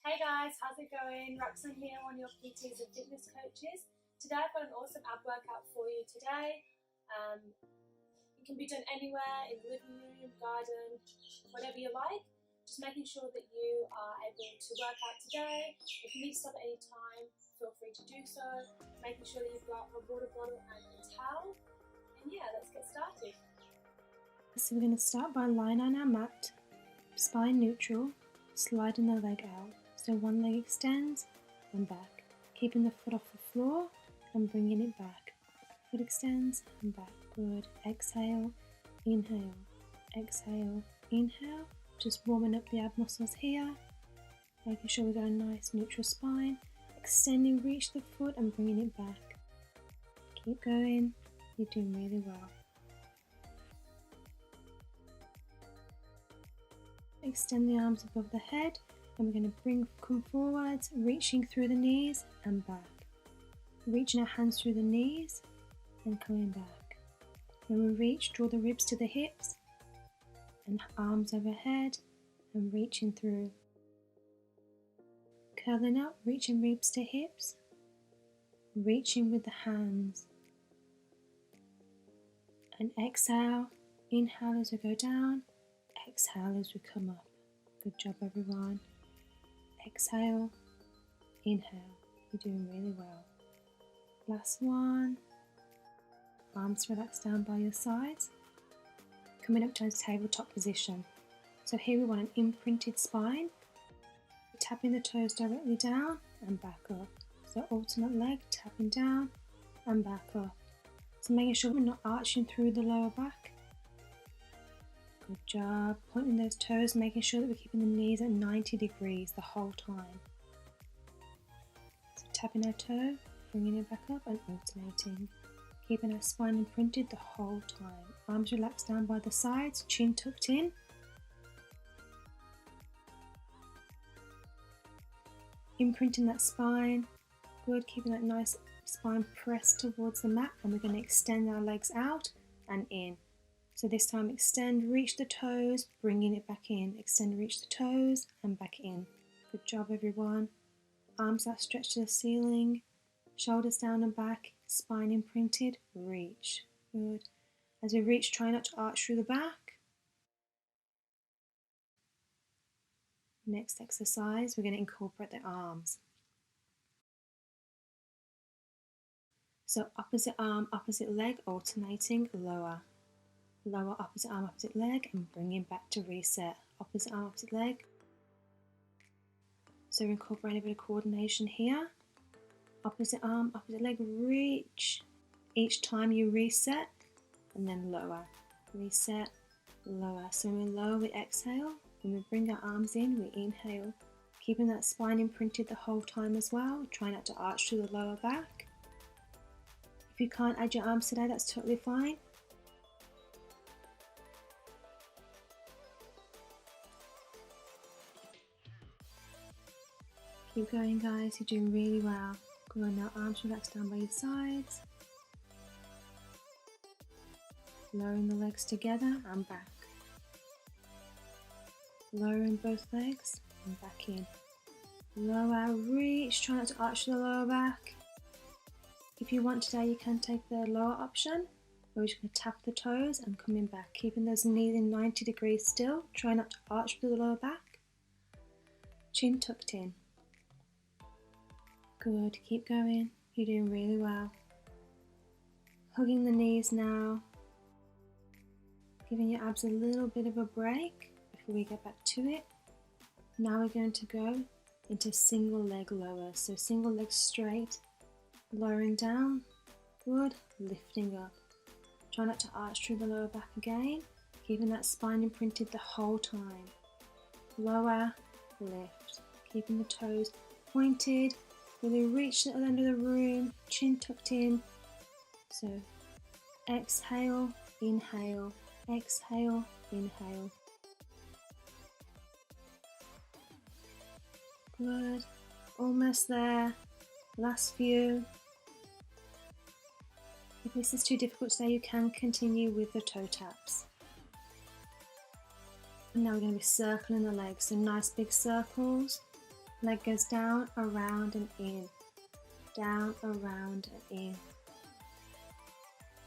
Hey guys, how's it going? Roxanne here, one of your PTs and fitness coaches. Today I've got an awesome ab workout for you today. It can be done anywhere, in the living room, garden, whatever you like. Just making sure that you are able to work out today. If you need to stop at any time, feel free to do so. Making sure that you've got a water bottle and a towel. And yeah, let's get started. So we're going to start by lying on our mat, spine neutral, sliding the leg out. So one leg extends and back, keeping the foot off the floor and bringing it back. Foot extends and back. Good. Exhale, inhale, exhale, inhale. Just warming up the ab muscles here, making sure we've got a nice neutral spine. Extending, reach the foot and bringing it back. Keep going. You're doing really well. Extend the arms above the head, and we're going to come forwards, reaching through the knees and back. Reaching our hands through the knees and coming back. When we reach, draw the ribs to the hips and arms overhead and reaching through. Curling up, reaching ribs to hips, reaching with the hands. And exhale, inhale as we go down, exhale as we come up. Good job everyone. Exhale, inhale. You're doing really well. Last one. Arms relaxed down by your sides. Coming up to a tabletop position. So here we want an imprinted spine. Tapping the toes directly down and back up. So alternate leg, tapping down and back up. So making sure we're not arching through the lower back. Good job. Pointing those toes, making sure that we're keeping the knees at 90 degrees the whole time. So tapping our toe, bringing it back up and alternating. Keeping our spine imprinted the whole time. Arms relaxed down by the sides, chin tucked in. Imprinting that spine. Good, keeping that nice spine pressed towards the mat, and we're going to extend our legs out and in. So this time extend, reach the toes, bringing it back in. Extend, reach the toes and back in. Good job everyone. Arms out stretched to the ceiling, shoulders down and back, spine imprinted, reach. Good. As we reach, try not to arch through the back. Next exercise, we're going to incorporate the arms. So opposite arm, opposite leg, alternating, lower. Lower, opposite arm, opposite leg, and bringing back to reset. Opposite arm, opposite leg. So incorporate a bit of coordination here. Opposite arm, opposite leg, reach. Each time you reset, and then lower. Reset, lower. So when we lower, we exhale. When we bring our arms in, we inhale. Keeping that spine imprinted the whole time as well. Try not to arch through the lower back. If you can't add your arms today, that's totally fine. Keep going guys, you're doing really well. Go on now, arms relaxed down by your sides. Lowering the legs together and back. Lowering both legs and back in. Lower, reach, try not to arch the lower back. If you want today, you can take the lower option. We're just going to tap the toes and coming back, keeping those knees in 90 degrees still. Try not to arch through the lower back. Chin tucked in. Good, keep going. You're doing really well. Hugging the knees now. Giving your abs a little bit of a break before we get back to it. Now we're going to go into single leg lower. So single leg straight, lowering down. Good, lifting up. Try not to arch through the lower back again. Keeping that spine imprinted the whole time. Lower, lift. Keeping the toes pointed. Really reach the other end of the room, chin tucked in. So exhale, inhale, exhale, inhale. Good, almost there. Last few. If this is too difficult today, you can continue with the toe taps. And now we're going to be circling the legs, so nice big circles. Leg goes down, around and in. Down, around and in.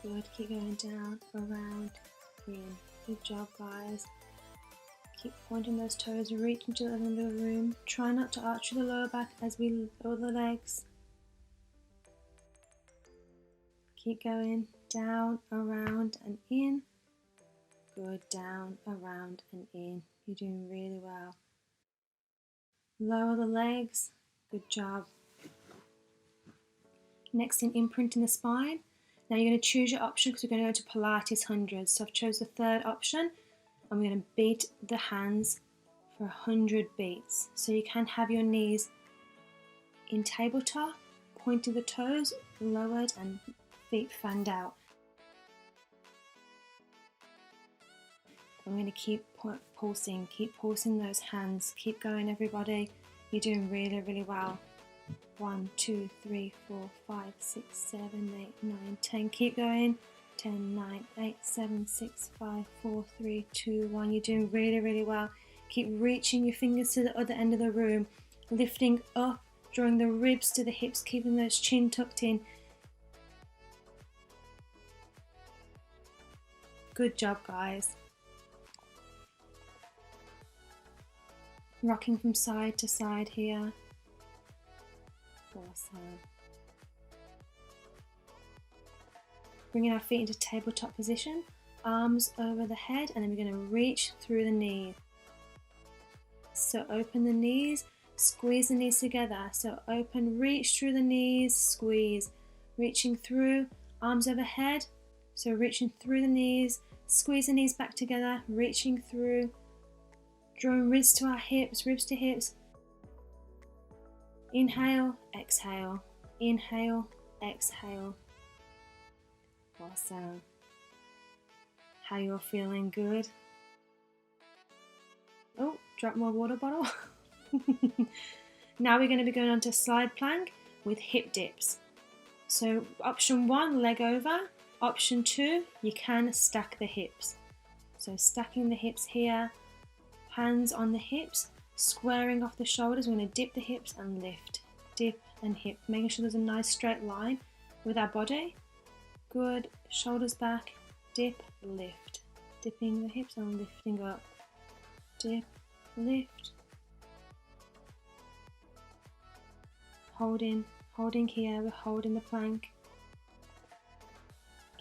Good, keep going down, around, in. Good job, guys. Keep pointing those toes, reach into the other end of the room. Try not to arch the lower back as we lower the legs. Keep going, down, around and in. Good, down, around and in. You're doing really well. Lower the legs, good job. Next in imprinting the spine. Now you're going to choose your option because we're going to go to Pilates Hundreds. So I've chose the third option and we're going to beat the hands for 100 beats. So you can have your knees in tabletop, pointing the toes, lowered and feet fanned out. I'm going to keep pulsing those hands. Keep going, everybody. You're doing really, really well. 1, 2, 3, 4, 5, 6, 7, 8, 9, 10. Keep going. 10, 9, 8, 7, 6, 5, 4, 3, 2, 1. You're doing really, really well. Keep reaching your fingers to the other end of the room. Lifting up, drawing the ribs to the hips, keeping those chin tucked in. Good job, guys. Rocking from side to side here. Awesome. Bringing our feet into tabletop position, arms over the head, and then we're going to reach through the knees. So open the knees, squeeze the knees together. So open, reach through the knees, squeeze. Reaching through, arms overhead. So reaching through the knees, squeeze the knees back together, reaching through. Drawing ribs to our hips, ribs to hips. Inhale, exhale. Inhale, exhale. Awesome. How you're feeling? Good? Oh, drop my water bottle. Now we're going to be going on to slide plank with hip dips. So option 1, leg over. Option 2, you can stack the hips. So stacking the hips here. Hands on the hips, squaring off the shoulders. We're going to dip the hips and lift. Dip and hip, making sure there's a nice straight line with our body. Good, shoulders back, dip, lift. Dipping the hips and lifting up. Dip, lift. Holding here, we're holding the plank.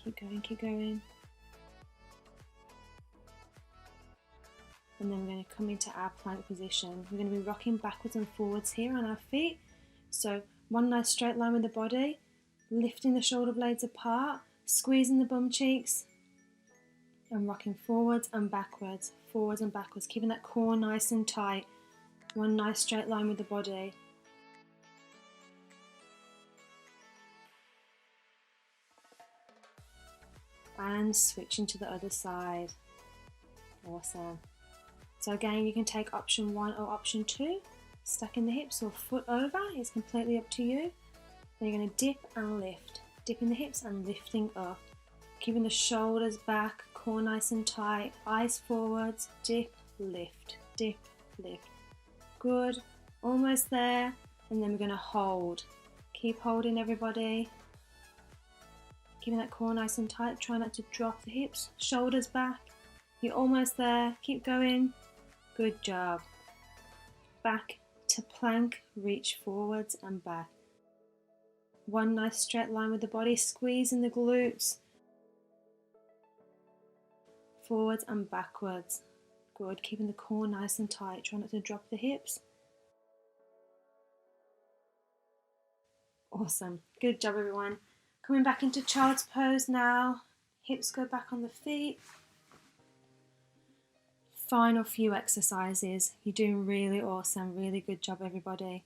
Keep going, keep going. And then we're going to come into our plank position. We're going to be rocking backwards and forwards here on our feet. So one nice straight line with the body, lifting the shoulder blades apart, squeezing the bum cheeks, and rocking forwards and backwards, keeping that core nice and tight. One nice straight line with the body. And switching to the other side. Awesome. So again, you can take option 1 or option 2, stacking the hips or foot over, it's completely up to you. Then you're going to dip and lift, dipping the hips and lifting up, keeping the shoulders back, core nice and tight, eyes forwards, dip, lift, dip, lift. Good, almost there, and then we're going to hold. Keep holding, everybody. Keeping that core nice and tight, try not to drop the hips, shoulders back. You're almost there, keep going. Good job. Back to plank, reach forwards and back. One nice straight line with the body, squeezing the glutes. Forwards and backwards. Good, keeping the core nice and tight. Try not to drop the hips. Awesome. Good job, everyone. Coming back into child's pose now. Hips go back on the feet. Final few exercises. You're doing really awesome. Really good job, everybody.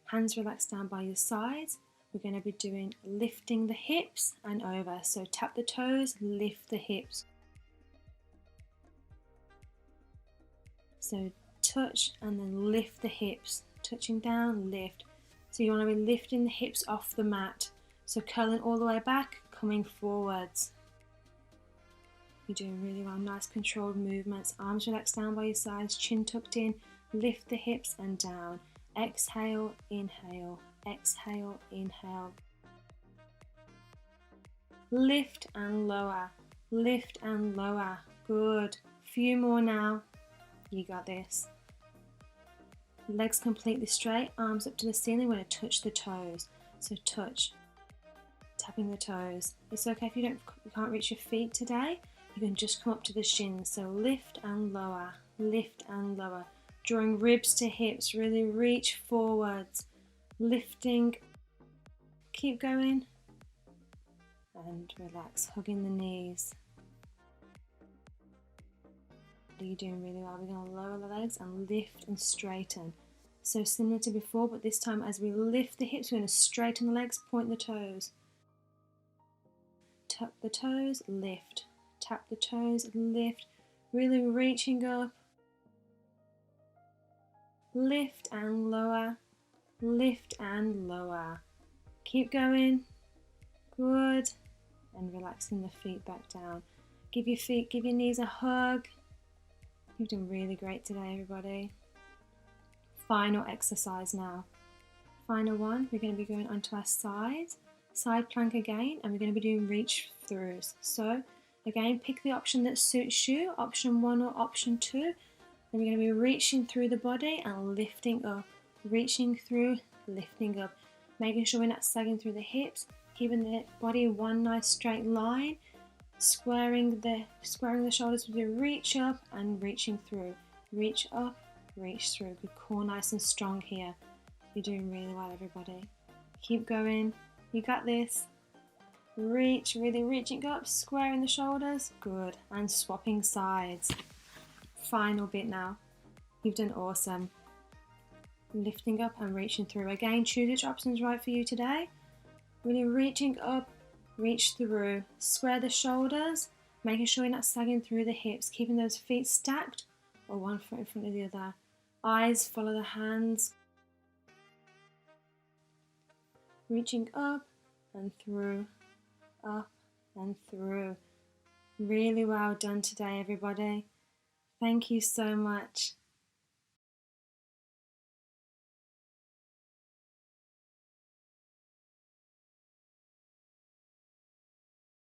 Hands relaxed down by your sides. We're going to be doing lifting the hips and over. So tap the toes, lift the hips. So touch and then lift the hips. Touching down, lift. So you want to be lifting the hips off the mat. So curling all the way back, coming forwards. You're doing really well. Nice controlled movements. Arms relaxed down by your sides, chin tucked in, Lift the hips and down. Exhale, inhale, exhale, inhale. Lift and lower, lift and lower. Good. Few more now. You got this. Legs completely straight, arms up to the ceiling. We're going to touch the toes. So touch, tapping the toes. It's okay if you can't reach your feet today. You can just come up to the shins. So lift and lower, lift and lower. Drawing ribs to hips, really reach forwards. Lifting, keep going. And relax, hugging the knees. You're doing really well. We're going to lower the legs and lift and straighten. So similar to before, but this time as we lift the hips, we're going to straighten the legs, point the toes. Tuck the toes, lift. Tap the toes, lift. Really reaching up. Lift and lower. Lift and lower. Keep going. Good. And relaxing the feet back down. Give your knees a hug. You've done really great today, everybody. Final exercise now. Final one, we're going to be going onto our side plank again, and we're going to be doing reach throughs. So again, pick the option that suits you, option 1 or option 2. And we're going to be reaching through the body and lifting up. Reaching through, lifting up. Making sure we're not sagging through the hips, keeping the body in one nice straight line. Squaring the shoulders with your reach up and reaching through. Reach up, reach through. Good core nice and strong here. You're doing really well, everybody. Keep going. You got this. Reach, really reaching up, squaring the shoulders. Good. And swapping sides. Final bit now. You've done awesome. Lifting up and reaching through. Again, choose which option is right for you today. Really reaching up. Reach through, square the shoulders, making sure you're not sagging through the hips, keeping those feet stacked or one foot in front of the other. Eyes follow the hands. Reaching up and through, up and through. Really well done today, everybody. Thank you so much.